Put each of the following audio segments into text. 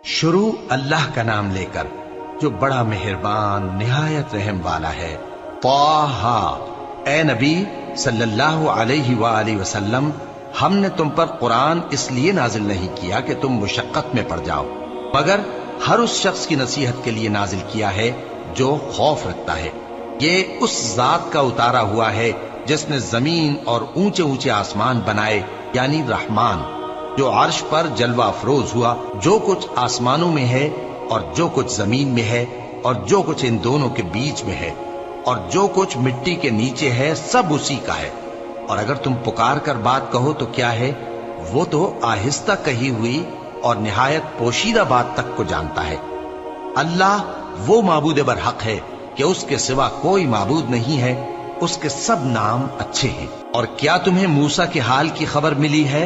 شروع اللہ کا نام لے کر جو بڑا مہربان نہایت رحم والا ہے۔ طٰہٰ، اے نبی صلی اللہ علیہ وآلہ وسلم، ہم نے تم پر قرآن اس لیے نازل نہیں کیا کہ تم مشقت میں پڑ جاؤ، مگر ہر اس شخص کی نصیحت کے لیے نازل کیا ہے جو خوف رکھتا ہے۔ یہ اس ذات کا اتارا ہوا ہے جس نے زمین اور اونچے اونچے آسمان بنائے، یعنی رحمان، جو عرش پر جلوہ افروز ہوا۔ جو کچھ آسمانوں میں ہے اور جو کچھ زمین میں ہے اور جو کچھ ان دونوں کے بیچ میں ہے اور جو کچھ مٹی کے نیچے ہے، سب اسی کا ہے۔ اور اگر تم پکار کر بات کہو تو کیا ہے، وہ تو آہستہ کہی ہوئی اور نہایت پوشیدہ بات تک کو جانتا ہے۔ اللہ وہ معبود برحق ہے کہ اس کے سوا کوئی معبود نہیں ہے، اس کے سب نام اچھے ہیں۔ اور کیا تمہیں موسیٰ کے حال کی خبر ملی ہے؟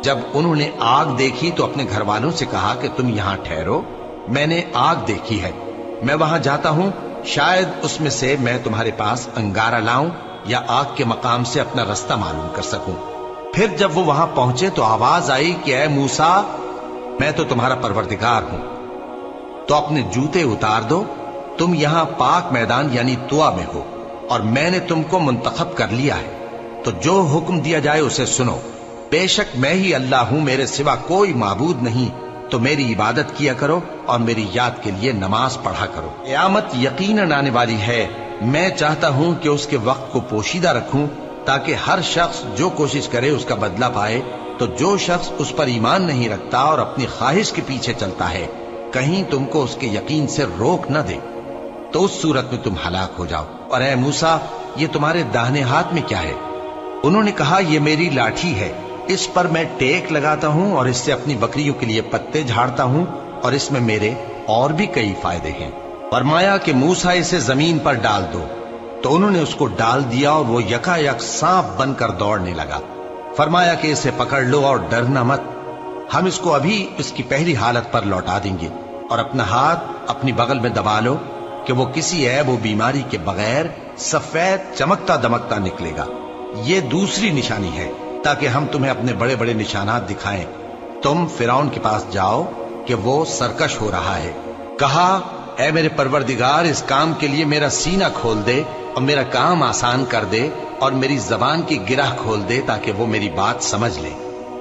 جب انہوں نے آگ دیکھی تو اپنے گھر والوں سے کہا کہ تم یہاں ٹھہرو، میں نے آگ دیکھی ہے، میں وہاں جاتا ہوں، شاید اس میں سے میں تمہارے پاس انگارہ لاؤں یا آگ کے مقام سے اپنا رستہ معلوم کر سکوں۔ پھر جب وہ وہاں پہنچے تو آواز آئی کہ اے موسیٰ، میں تو تمہارا پروردگار ہوں، تو اپنے جوتے اتار دو، تم یہاں پاک میدان یعنی طویٰ میں ہو، اور میں نے تم کو منتخب کر لیا ہے، تو جو حکم دیا جائے اسے سنو۔ بے شک میں ہی اللہ ہوں، میرے سوا کوئی معبود نہیں، تو میری عبادت کیا کرو اور میری یاد کے لیے نماز پڑھا کرو۔ قیامت یقیناً آنے والی ہے، میں چاہتا ہوں کہ اس کے وقت کو پوشیدہ رکھوں تاکہ ہر شخص جو کوشش کرے اس کا بدلہ پائے۔ تو جو شخص اس پر ایمان نہیں رکھتا اور اپنی خواہش کے پیچھے چلتا ہے، کہیں تم کو اس کے یقین سے روک نہ دے، تو اس صورت میں تم ہلاک ہو جاؤ۔ اور اے موسیٰ، یہ تمہارے داہنے ہاتھ میں کیا ہے؟ انہوں نے کہا، یہ میری لاٹھی ہے، اس پر میں ٹیک لگاتا ہوں اور اس سے اپنی بکریوں کے لیے پتے جھاڑتا ہوں، اور اس میں میرے اور بھی کئی فائدے ہیں۔ فرمایا کہ موسیٰ اسے زمین پر ڈال دو، تو انہوں نے اس کو ڈال دیا اور وہ یکا یک سانپ بن کر دوڑنے لگا۔ فرمایا کہ اسے پکڑ لو اور ڈرنا مت، ہم اس کو ابھی اس کی پہلی حالت پر لوٹا دیں گے، اور اپنا ہاتھ اپنی بغل میں دبا لو کہ وہ کسی عیب و بیماری کے بغیر سفید چمکتا دمکتا نکلے گا۔ یہ دوسری نشانی ہے تاکہ ہم تمہیں اپنے بڑے بڑے نشانات دکھائیں۔ تم فرعون کے پاس جاؤ کہ وہ سرکش ہو رہا ہے۔ کہا، اے میرے پروردگار، اس کام کے لیے میرا سینہ کھول دے اور میرا کام آسان کر دے، اور میری زبان کی گرہ کھول دے تاکہ وہ میری بات سمجھ لے،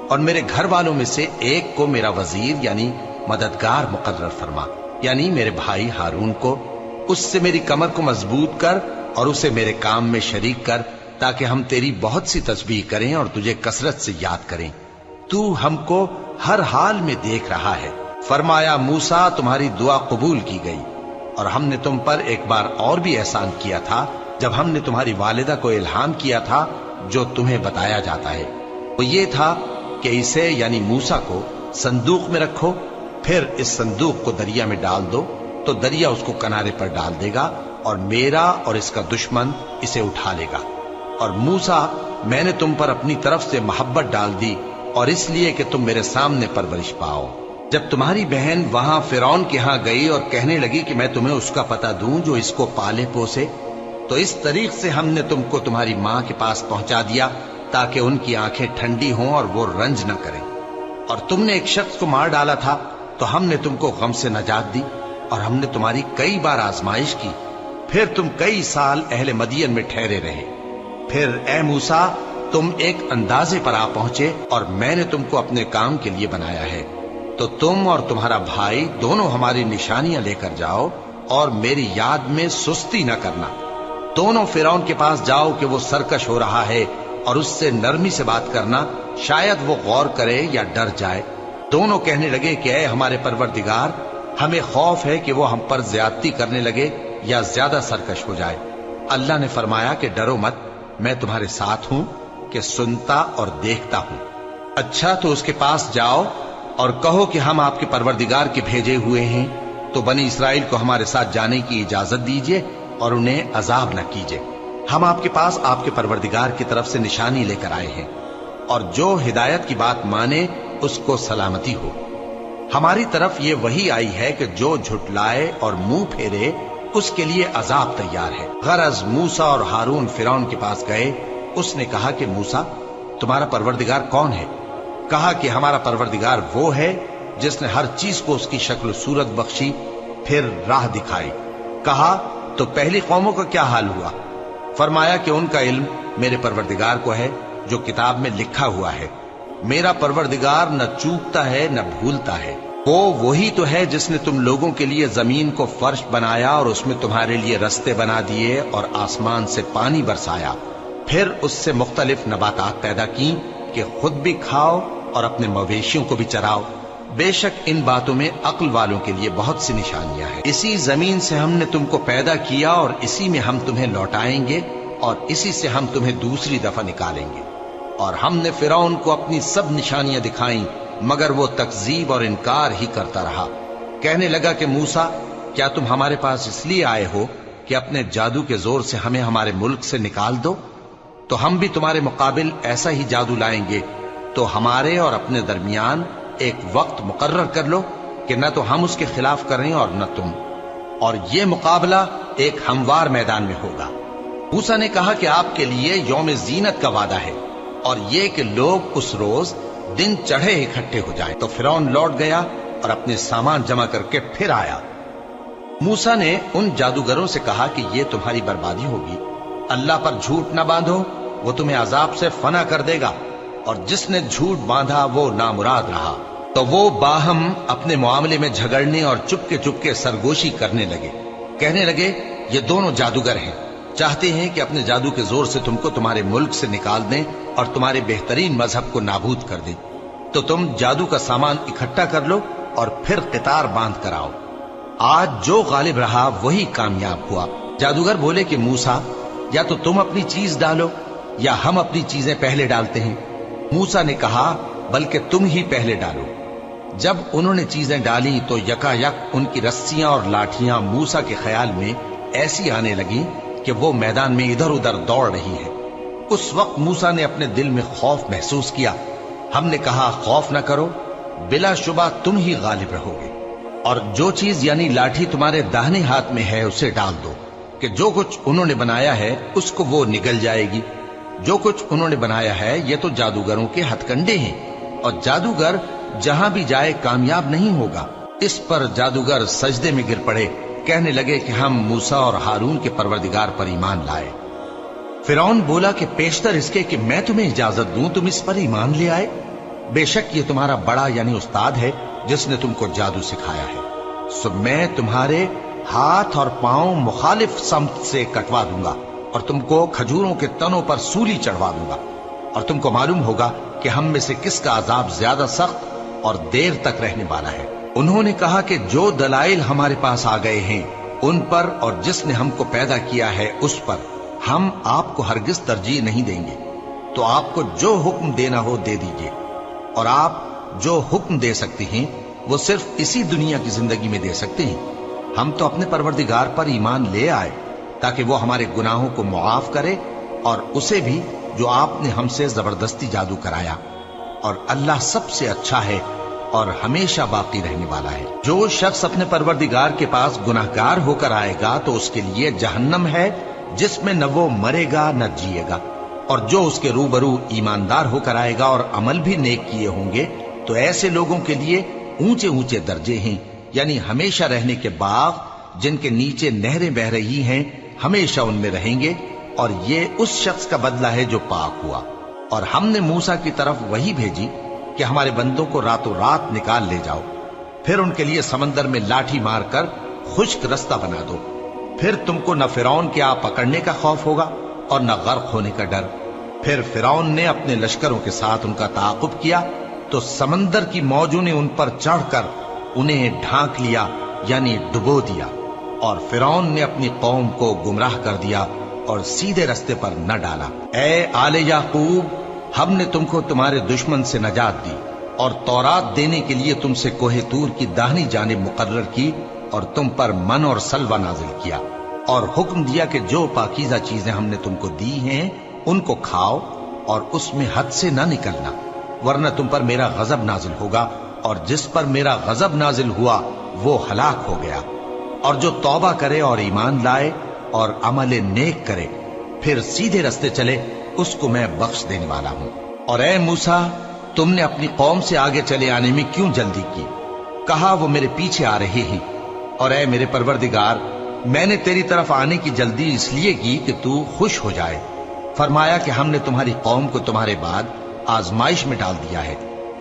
اور میرے گھر والوں میں سے ایک کو میرا وزیر یعنی مددگار مقرر فرما، یعنی میرے بھائی ہارون کو۔ اس سے میری کمر کو مضبوط کر اور اسے میرے کام میں شریک کر، تاکہ ہم تیری بہت سی تسبیح کریں اور تجھے کثرت سے یاد کریں، تو ہم کو ہر حال میں دیکھ رہا ہے۔ فرمایا، موسیٰ، تمہاری دعا قبول کی گئی، اور ہم نے تم پر ایک بار اور بھی احسان کیا تھا جب ہم نے تمہاری والدہ کو الہام کیا تھا جو تمہیں بتایا جاتا ہے۔ وہ یہ تھا کہ اسے یعنی موسیٰ کو صندوق میں رکھو، پھر اس صندوق کو دریا میں ڈال دو، تو دریا اس کو کنارے پر ڈال دے گا، اور میرا اور اس کا دشمن اسے اٹھا لے گا۔ اور موسیٰ، میں نے تم پر اپنی طرف سے محبت ڈال دی، اور اس لیے کہ تم میرے سامنے پرورش پاؤ۔ جب تمہاری بہن وہاں فرعون کے ہاں گئی اور کہنے لگی کہ میں تمہیں اس کا پتہ دوں جو اس کو پالے پوسے، تو اس طریق سے ہم نے تم کو تمہاری ماں کے پاس پہنچا دیا تاکہ ان کی آنکھیں ٹھنڈی ہوں اور وہ رنج نہ کریں۔ اور تم نے ایک شخص کو مار ڈالا تھا تو ہم نے تم کو غم سے نجات دی، اور ہم نے تمہاری کئی بار آزمائش کی، پھر تم کئی سال اہل مدین میں ٹھہرے رہے۔ پھر اے موسیٰ، تم ایک اندازے پر آ پہنچے، اور میں نے تم کو اپنے کام کے لیے بنایا ہے، تو تم اور تمہارا بھائی دونوں ہماری نشانیاں لے کر جاؤ، اور میری یاد میں سستی نہ کرنا۔ دونوں فرعون کے پاس جاؤ کہ وہ سرکش ہو رہا ہے، اور اس سے نرمی سے بات کرنا، شاید وہ غور کرے یا ڈر جائے۔ دونوں کہنے لگے کہ اے ہمارے پروردگار، ہمیں خوف ہے کہ وہ ہم پر زیادتی کرنے لگے یا زیادہ سرکش ہو جائے۔ اللہ نے فرمایا کہ ڈرو مت، میں تمہارے ساتھ ہوں کہ سنتا اور دیکھتا ہوں۔ اچھا، تو اس کے پاس جاؤ اور کہو کہ ہم آپ کے پروردگار کے بھیجے ہوئے ہیں، تو بنی اسرائیل کو ہمارے ساتھ جانے کی اجازت دیجیے اور انہیں عذاب نہ کیجیے۔ ہم آپ کے پاس آپ کے پروردگار کی طرف سے نشانی لے کر آئے ہیں، اور جو ہدایت کی بات مانے اس کو سلامتی ہو۔ ہماری طرف یہ وحی آئی ہے کہ جو جھٹلائے اور منہ پھیرے اس کے لیے عذاب تیار ہے۔ غرض موسیٰ اور ہارون فرعون کے پاس گئے، اس نے کہا کہ موسیٰ، تمہارا پروردگار کون ہے؟ کہا کہ ہمارا پروردگار وہ ہے جس نے ہر چیز کو اس کی شکل و صورت بخشی، پھر راہ دکھائی۔ کہا تو پہلی قوموں کا کیا حال ہوا؟ فرمایا کہ ان کا علم میرے پروردگار کو ہے جو کتاب میں لکھا ہوا ہے۔ میرا پروردگار نہ چوکتا ہے نہ بھولتا ہے۔ وہ وہی تو ہے جس نے تم لوگوں کے لیے زمین کو فرش بنایا اور اس میں تمہارے لیے رستے بنا دیے اور آسمان سے پانی برسایا، پھر اس سے مختلف نباتات پیدا کی کہ خود بھی کھاؤ اور اپنے مویشیوں کو بھی چراؤ۔ بے شک ان باتوں میں عقل والوں کے لیے بہت سی نشانیاں ہیں۔ اسی زمین سے ہم نے تم کو پیدا کیا اور اسی میں ہم تمہیں لوٹائیں گے اور اسی سے ہم تمہیں دوسری دفعہ نکالیں گے۔ اور ہم نے فرعون کو اپنی سب نشانیاں دکھائیں، مگر وہ تکذیب اور انکار ہی کرتا رہا۔ کہنے لگا کہ موسیٰ، کیا تم ہمارے پاس اس لیے آئے ہو کہ اپنے جادو کے زور سے ہمیں ہمارے ملک سے نکال دو؟ تو ہم بھی تمہارے مقابل ایسا ہی جادو لائیں گے، تو ہمارے اور اپنے درمیان ایک وقت مقرر کر لو کہ نہ تو ہم اس کے خلاف کریں اور نہ تم، اور یہ مقابلہ ایک ہموار میدان میں ہوگا۔ موسیٰ نے کہا کہ آپ کے لیے یوم زینت کا وعدہ ہے، اور یہ کہ لوگ اس روز دن چڑھے اکٹھے ہو جائیں۔ تو فرعون لوٹ گیا اور اپنے سامان جمع کر کے پھر آیا۔ موسیٰ نے ان جادوگروں سے کہا کہ یہ تمہاری بربادی ہوگی، اللہ پر جھوٹ نہ باندھو، وہ تمہیں عذاب سے فنا کر دے گا، اور جس نے جھوٹ باندھا وہ نامراد رہا۔ تو وہ باہم اپنے معاملے میں جھگڑنے اور چپ کے سرگوشی کرنے لگے۔ کہنے لگے یہ دونوں جادوگر ہیں، چاہتے ہیں کہ اپنے جادو کے زور سے تم کو تمہارے ملک سے نکال دیں اور تمہارے بہترین مذہب کو نابود کر دیں۔ تو تم جادو کا سامان اکٹھا کر لو اور پھر قطار باندھ کر آؤ۔ آج جو غالب رہا وہی کامیاب ہوا۔ جادوگر بولے کہ موسیٰ، یا تو تم اپنی چیز ڈالو یا ہم اپنی چیزیں پہلے ڈالتے ہیں۔ موسیٰ نے کہا بلکہ تم ہی پہلے ڈالو۔ جب انہوں نے چیزیں ڈالی تو یکا یک ان کی رسیاں اور لاٹھیاں موسیٰ کے خیال میں ایسی آنے لگیں کہ وہ میدان میں ادھر ادھر دوڑ رہی ہیں۔ اس وقت موسیٰ نے اپنے دل میں خوف محسوس کیا۔ ہم نے کہا خوف نہ کرو، بلا شبہ تم ہی غالب رہو گے، اور جو چیز یعنی لاٹھی تمہارے داہنے ہاتھ میں ہے اسے ڈال دو کہ جو کچھ انہوں نے بنایا ہے اس کو وہ نگل جائے گی۔ جو کچھ انہوں نے بنایا ہے یہ تو جادوگروں کے ہتھ کنڈے ہیں، اور جادوگر جہاں بھی جائے کامیاب نہیں ہوگا۔ اس پر جادوگر سجدے میں گر پڑے، کہنے لگے کہ ہم موسیٰ اور ہارون کے پروردگار پر ایمان لائے۔ فرعون بولا کہ پیشتر اس کے کہ میں تمہیں اجازت دوں تم اس پر ایمان لے آئے؟ بے شک یہ تمہارا بڑا یعنی استاد ہے جس نے تم کو جادو سکھایا ہے، سو میں تمہارے ہاتھ اور پاؤں مخالف سمت سے کٹوا دوں گا اور تم کو کھجوروں کے تنوں پر سولی چڑھوا دوں گا، اور تم کو معلوم ہوگا کہ ہم میں سے کس کا عذاب زیادہ سخت اور دیر تک رہنے والا ہے۔ انہوں نے کہا کہ جو دلائل ہمارے پاس آ گئے ہیں ان پر اور جس نے ہم کو پیدا کیا ہے اس پر ہم آپ کو ہرگز ترجیح نہیں دیں گے، تو آپ کو جو حکم دینا ہو دے دیجئے، اور آپ جو حکم دے سکتے ہیں وہ صرف اسی دنیا کی زندگی میں دے سکتے ہیں۔ ہم تو اپنے پروردگار پر ایمان لے آئے تاکہ وہ ہمارے گناہوں کو معاف کرے، اور اسے بھی جو آپ نے ہم سے زبردستی جادو کرایا، اور اللہ سب سے اچھا ہے اور ہمیشہ باقی رہنے والا ہے۔ جو شخص اپنے پروردگار کے پاس گناہگار ہو کر آئے گا تو اس کے لیے جہنم ہے جس میں نہ وہ مرے گا نہ جیے گا، اور جو اس کے روبرو ایماندار ہو کر آئے گا اور عمل بھی نیک کیے ہوں گے تو ایسے لوگوں کے لیے اونچے اونچے درجے ہیں، یعنی ہمیشہ رہنے کے باغ جن کے نیچے نہریں بہ رہی ہیں، ہمیشہ ان میں رہیں گے، اور یہ اس شخص کا بدلہ ہے جو پاک ہوا۔ اور ہم نے موسیٰ کی طرف وہی بھیجی کہ ہمارے بندوں کو راتوں رات نکال لے جاؤ، پھر ان کے لیے سمندر میں لاٹھی مار کر خشک رستہ بنا دو، پھر تم کو نہ فرعون کے آ پکڑنے کا خوف ہوگا اور نہ غرق ہونے کا ڈر۔ پھر فرعون نے اپنے لشکروں کے ساتھ ان کا تعاقب کیا تو سمندر کی موجوں نے ان پر چڑھ کر انہیں ڈھانک لیا یعنی ڈبو دیا، اور فرعون نے اپنی قوم کو گمراہ کر دیا اور سیدھے رستے پر نہ ڈالا۔ اے آل یعقوب، ہم نے تم کو تمہارے دشمن سے نجات دی اور تورات دینے کے لیے تم سے کوہ طور کی داہنی جانب مقرر کی، اور تم پر من اور سلوہ نازل کیا، اور حکم دیا کہ جو پاکیزہ چیزیں ہم نے تم کو دی ہیں ان کو کھاؤ اور اس میں حد سے نہ نکلنا، ورنہ تم پر میرا غضب نازل ہوگا، اور جس پر میرا غضب نازل ہوا وہ ہلاک ہو گیا۔ اور جو توبہ کرے اور ایمان لائے اور عمل نیک کرے پھر سیدھے رستے چلے اس کو میں بخش دینے والا ہوں۔ اور اے موسیٰ، تم نے اپنی قوم سے آگے چلے آنے میں کیوں جلدی کی؟ کہا وہ میرے پیچھے آ رہے ہیں، اور اے میرے پروردگار، میں نے تیری طرف آنے کی جلدی اس لیے کی کہ تو خوش ہو جائے۔ فرمایا کہ ہم نے تمہاری قوم کو تمہارے بعد آزمائش میں ڈال دیا ہے،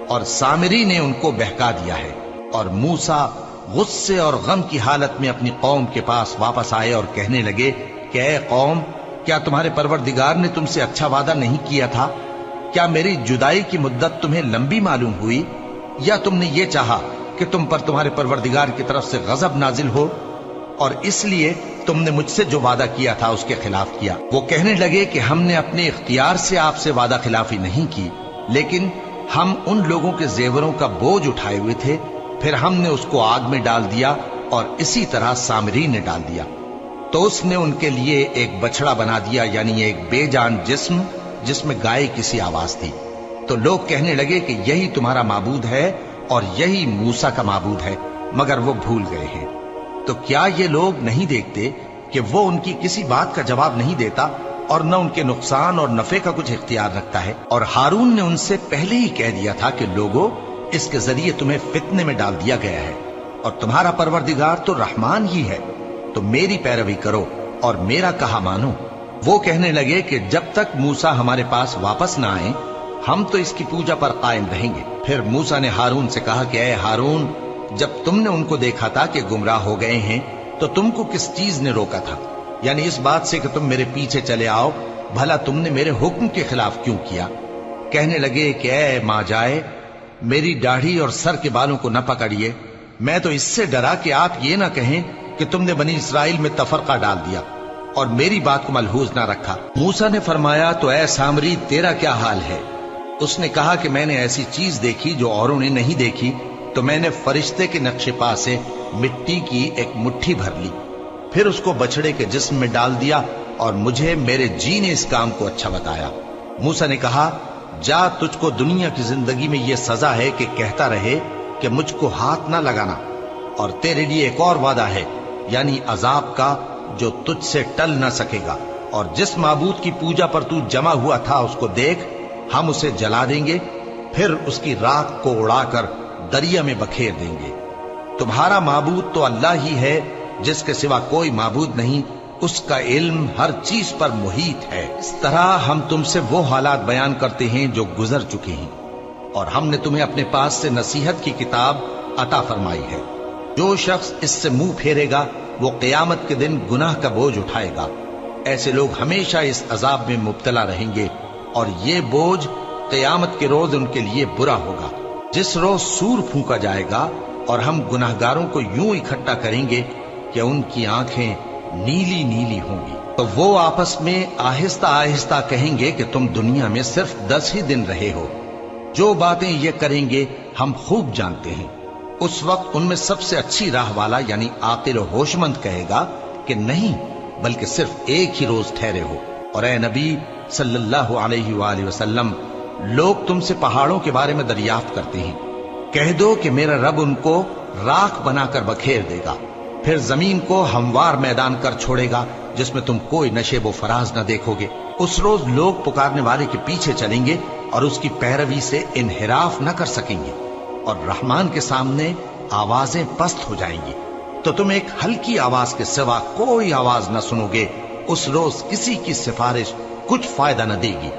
اور سامری نے ان کو بہکا دیا ہے۔ اور موسیٰ غصے اور غم کی حالت میں اپنی قوم کے پاس واپس آئے اور کہنے لگے کہ اے قوم، کیا تمہارے پروردگار نے تم سے اچھا وعدہ نہیں کیا تھا؟ کیا میری جدائی کی مدت تمہیں لمبی معلوم ہوئی، یا تم نے یہ چاہا کہ تم پر تمہارے پروردگار کی طرف سے غضب نازل ہو، اور اس لیے تم نے مجھ سے جو وعدہ کیا تھا اس کے خلاف کیا؟ وہ کہنے لگے کہ ہم نے اپنے اختیار سے آپ سے وعدہ خلافی نہیں کی، لیکن ہم ان لوگوں کے زیوروں کا بوجھ اٹھائے ہوئے تھے، پھر ہم نے اس کو آگ میں ڈال دیا، اور اسی طرح سامری نے ڈال دیا۔ تو اس نے ان کے لیے ایک بچڑا بنا دیا، یعنی ایک بے جان جسم جس میں گائے کسی آواز تھی۔ تو لوگ کہنے لگے کہ یہی تمہارا معبود ہے اور یہی موسیٰ کا معبود ہے، مگر وہ بھول گئے ہیں۔ تو کیا یہ لوگ نہیں دیکھتے کہ وہ ان کی کسی بات کا جواب نہیں دیتا، اور نہ ان کے نقصان اور نفع کا کچھ اختیار رکھتا ہے؟ اور ہارون نے ان سے پہلے ہی کہہ دیا تھا کہ لوگوں، اس کے ذریعے تمہیں فتنے میں ڈال دیا گیا ہے، اور تمہارا پروردگار تو رحمان ہی ہے، تو میری پیروی کرو اور میرا کہا مانو۔ وہ کہنے لگے کہ جب تک موسیٰ ہمارے پاس واپس نہ آئیں، ہم تو اس کی پوجا پر قائم رہیں گے۔ پھر موسیٰ نے ہارون سے کہا کہ اے ہارون، جب تم نے ان کو دیکھا تھا کہ گمراہ ہو گئے ہیں تو تم کو کس چیز نے روکا تھا؟ یعنی اس بات سے کہ تم میرے پیچھے چلے آؤ، بھلا تم نے میرے حکم کے خلاف کیوں کیا؟ کہنے لگے کہ اے ماں جائے، میری داڑھی اور سر کے بالوں کو نہ پکڑیے، میں تو اس سے ڈرا کہ آپ یہ نہ کہیں کہ تم نے بنی اسرائیل میں تفرقہ ڈال دیا اور میری بات کو ملحوظ نہ رکھا۔ موسیٰ نے فرمایا تو اے سامری، تیرا کیا حال ہے؟ اس نے کہا کہ میں نے ایسی چیز دیکھی جو اوروں نے نہیں دیکھی، تو میں نے فرشتے کے نقش پا سے مٹی کی ایک مٹھی بھر لی، پھر اس کو بچڑے کے جسم میں ڈال دیا، اور مجھے میرے جی نے اس کام کو اچھا بتایا۔ موسیٰ نے کہا جا، تجھ کو دنیا کی زندگی میں یہ سزا ہے کہ کہتا رہے کہ مجھ کو ہاتھ نہ لگانا، اور تیرے لیے ایک اور وعدہ ہے، یعنی عذاب کا جو تجھ سے ٹل نہ سکے گا، اور جس معبود کی پوجا پر تو جمع ہوا تھا اس کو دیکھ، ہم اسے جلا دیں گے، پھر اس کی راکھ کو اڑا کر دریا میں بکھیر دیں گے۔ تمہارا معبود تو اللہ ہی ہے، جس کے سوا کوئی معبود نہیں، اس کا علم ہر چیز پر محیط ہے۔ اس طرح ہم تم سے وہ حالات بیان کرتے ہیں جو گزر چکے ہیں، اور ہم نے تمہیں اپنے پاس سے نصیحت کی کتاب عطا فرمائی ہے۔ جو شخص اس سے منہ پھیرے گا وہ قیامت کے دن گناہ کا بوجھ اٹھائے گا۔ ایسے لوگ ہمیشہ اس عذاب میں مبتلا رہیں گے، اور یہ بوجھ قیامت کے روز ان کے لیے برا ہوگا، جس روز سور پھونکا جائے گا، اور ہم گناہگاروں کو یوں اکٹھا کریں گے کہ ان کی آنکھیں نیلی نیلی ہوں گی۔ تو وہ آپس میں آہستہ آہستہ کہیں گے کہ تم دنیا میں صرف 10 ہی دن رہے ہو، جو باتیں یہ کریں گے ہم خوب جانتے ہیں۔ اس وقت ان میں سب سے اچھی راہ والا یعنی عاقل و ہوش مند کہے گا کہ نہیں، بلکہ صرف ایک ہی روز ٹھہرے ہو۔ اور اے نبی صلی اللہ علیہ وآلہ وسلم، لوگ تم سے پہاڑوں کے بارے میں دریافت کرتے ہیں، کہہ دو کہ میرا رب ان کو راکھ بنا کر بکھیر دے گا، پھر زمین کو ہموار میدان کر چھوڑے گا جس میں تم کوئی نشیب و فراز نہ دیکھو گے۔ اس روز لوگ پکارنے والے کے پیچھے چلیں گے اور اس کی پیروی سے انحراف نہ کر سکیں گے، اور رحمان کے سامنے آوازیں پست ہو جائیں گی، تو تم ایک ہلکی آواز کے سوا کوئی آواز نہ سنو گے۔ اس روز کسی کی سفارش کچھ فائدہ نہ دے گی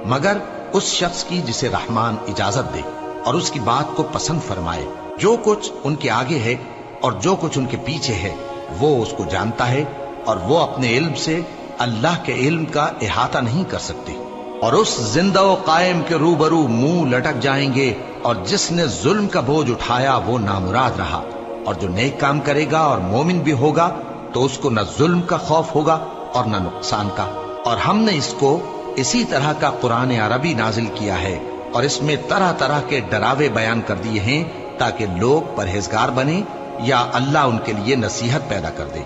مگر اس شخص کی جسے رحمان اجازت دے اور اس کی بات کو پسند فرمائے۔ جو کچھ ان کے آگے ہے اور جو کچھ ان کے پیچھے ہے وہ اس کو جانتا ہے، اور وہ اپنے علم سے اللہ کے علم کا احاطہ نہیں کر سکتے۔ اور اس زندہ و قائم کے روبرو منہ لٹک جائیں گے، اور جس نے ظلم کا بوجھ اٹھایا وہ نامراد رہا، اور جو نیک کام کرے گا اور مومن بھی ہوگا تو اس کو نہ ظلم کا خوف ہوگا اور نہ نقصان کا۔ اور ہم نے اس کو اسی طرح کا قرآن عربی نازل کیا ہے، اور اس میں طرح طرح کے ڈراوے بیان کر دیے ہیں تاکہ لوگ پرہیزگار بنیں یا اللہ ان کے لیے نصیحت پیدا کر دے۔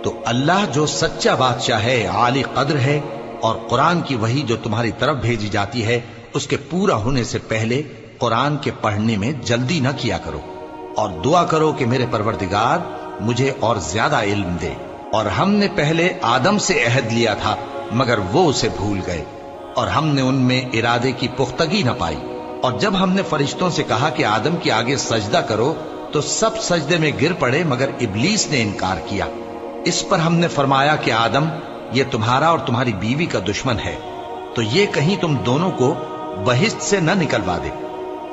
تو اللہ جو سچا بادشاہ ہے، عالی قدر ہے، اور قرآن کی وحی جو تمہاری طرف بھیجی جاتی ہے اس کے پورا ہونے سے پہلے قرآن کے پڑھنے میں جلدی نہ کیا کرو، اور دعا کرو کہ میرے پروردگار مجھے اور زیادہ علم دے۔ اور ہم نے پہلے آدم سے عہد لیا تھا مگر وہ اسے بھول گئے، اور ہم نے ان میں ارادے کی پختگی نہ پائی۔ اور جب ہم نے فرشتوں سے کہا کہ آدم کے آگے سجدہ کرو تو سب سجدے میں گر پڑے مگر ابلیس نے انکار کیا۔ اس پر ہم نے فرمایا کہ آدم، یہ تمہارا اور تمہاری بیوی کا دشمن ہے، تو یہ کہیں تم دونوں کو بہشت سے نہ نکلوا دے،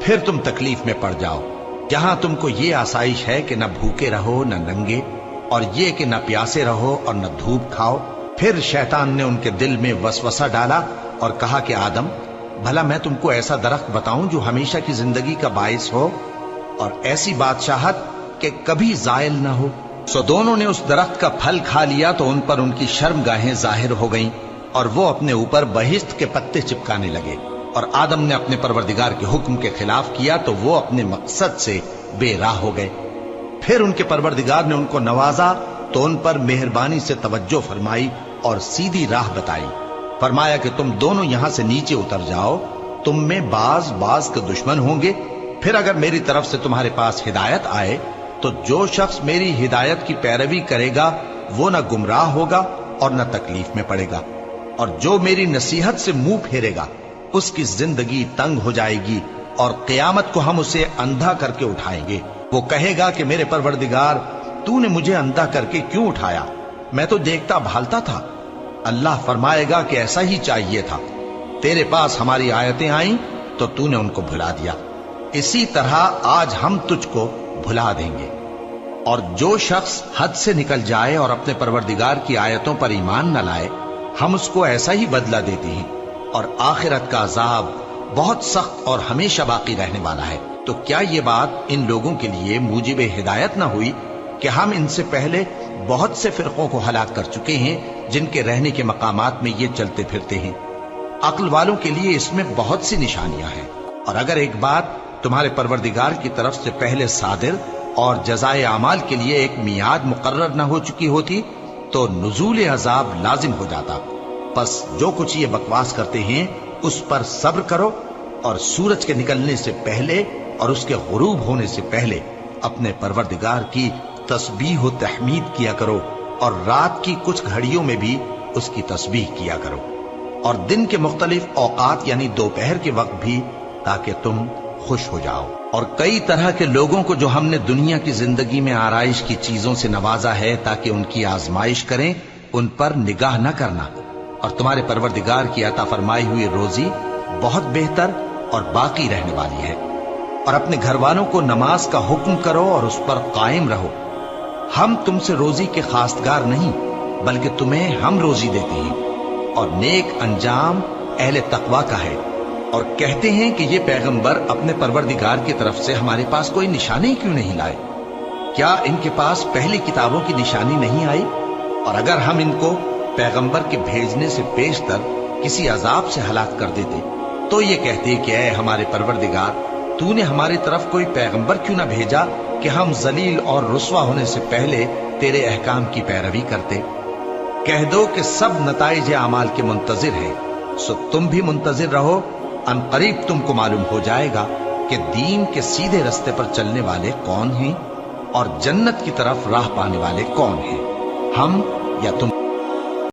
پھر تم تکلیف میں پڑ جاؤ، جہاں تم کو یہ آسائش ہے کہ نہ بھوکے رہو نہ ننگے، اور یہ کہ نہ پیاسے رہو اور نہ دھوپ کھاؤ۔ پھر شیطان نے ان کے دل میں وسوسہ ڈالا اور کہا کہ آدم، بھلا میں تم کو ایسا درخت بتاؤں جو ہمیشہ کی زندگی کا باعث ہو اور ایسی بادشاہت کہ کبھی زائل نہ ہو؟ سو دونوں نے اس درخت کا پھل کھا لیا تو ان پر ان کی شرمگاہیں ظاہر ہو گئیں اور وہ اپنے اوپر بہشت کے پتے چپکانے لگے، اور آدم نے اپنے پروردگار کے حکم کے خلاف کیا تو وہ اپنے مقصد سے بے راہ ہو گئے۔ پھر ان کے پروردگار نے ان کو نوازا تو ان پر مہربانی سے توجہ فرمائی اور سیدھی راہ بتائی۔ فرمایا کہ تم دونوں یہاں سے نیچے اتر جاؤ، تم میں بعض کے دشمن ہوں گے، پھر اگر میری طرف سے تمہارے پاس ہدایت آئے تو جو شخص میری ہدایت کی پیروی کرے گا وہ نہ گمراہ ہوگا اور نہ تکلیف میں پڑے گا، اور جو میری نصیحت سے منہ پھیرے گا اس کی زندگی تنگ ہو جائے گی، اور قیامت کو ہم اسے اندھا کر کے اٹھائیں گے۔ وہ کہے گا کہ میرے پروردگار، تو نے مجھے اندھا کر کے کیوں اٹھایا؟ میں تو دیکھتا بھالتا تھا۔ اللہ فرمائے گا کہ ایسا ہی چاہیے تھا، تیرے پاس ہماری آیتیں آئیں تو تو نے ان کو بھلا دیا، اسی طرح آج ہم تجھ کو بھلا دیں گے۔ اور جو شخص حد سے نکل جائے اور اپنے پروردگار کی آیتوں پر ایمان نہ لائے، ہم اس کو ایسا ہی بدلہ دیتے ہیں، اور آخرت کا عذاب بہت سخت اور ہمیشہ باقی رہنے والا ہے۔ تو کیا یہ بات ان لوگوں کے لیے موجب ہدایت نہ ہوئی کہ ہم ان سے پہلے بہت سے فرقوں کو ہلاک کر چکے ہیں جن کے رہنے کے مقامات میں یہ چلتے پھرتے ہیں؟ عقل والوں کے لیے اس میں بہت سی نشانیاں ہیں، اور اگر ایک بات تمہارے پروردگار کی طرف سے پہلے صادر اور جزائے اعمال کے لیے ایک میعاد مقرر نہ ہو چکی ہوتی تو نزول عذاب لازم ہو جاتا۔ پس جو کچھ یہ بکواس کرتے ہیں اس پر صبر کرو، اور سورج کے نکلنے سے پہلے اور اس کے غروب ہونے سے پہلے اپنے پروردگار کی تسبیح و تحمید کیا کرو، اور رات کی کچھ گھڑیوں میں بھی اس کی تسبیح کیا کرو، اور دن کے مختلف اوقات یعنی دوپہر کے وقت بھی، تاکہ تم خوش ہو جاؤ۔ اور کئی طرح کے لوگوں کو جو ہم نے دنیا کی زندگی میں آرائش کی چیزوں سے نوازا ہے تاکہ ان کی آزمائش کریں، ان پر نگاہ نہ کرنا، اور تمہارے پروردگار کی عطا فرمائی ہوئی روزی بہت بہتر اور باقی رہنے والی ہے۔ اور اپنے گھر والوں کو نماز کا حکم کرو اور اس پر قائم رہو۔ ہم تم سے روزی کے خواستگار نہیں، بلکہ تمہیں ہم روزی دیتے ہیں، اور نیک انجام اہل تقوی کا ہے۔ اور کہتے ہیں کہ یہ پیغمبر اپنے پروردگار کی طرف سے ہمارے پاس کوئی نشانی کیوں نہیں لائے؟ کیا ان کے پاس پہلی کتابوں کی نشانی نہیں آئی؟ اور اگر ہم ان کو پیغمبر کے بھیجنے سے پیشتر کسی عذاب سے ہلاک کر دیتے تو یہ کہتے کہ اے ہمارے پروردگار، تو نے ہماری طرف کوئی پیغمبر کیوں نہ بھیجا کہ ہم ذلیل اور رسوا ہونے سے پہلے تیرے احکام کی پیروی کرتے۔ کہہ دو کہ سب نتائج اعمال کے منتظر ہیں، سو تم بھی منتظر رہو، ان قریب تم کو معلوم ہو جائے گا کہ دین کے سیدھے رستے پر چلنے والے کون ہیں اور جنت کی طرف راہ پانے والے کون ہیں، ہم یا تم۔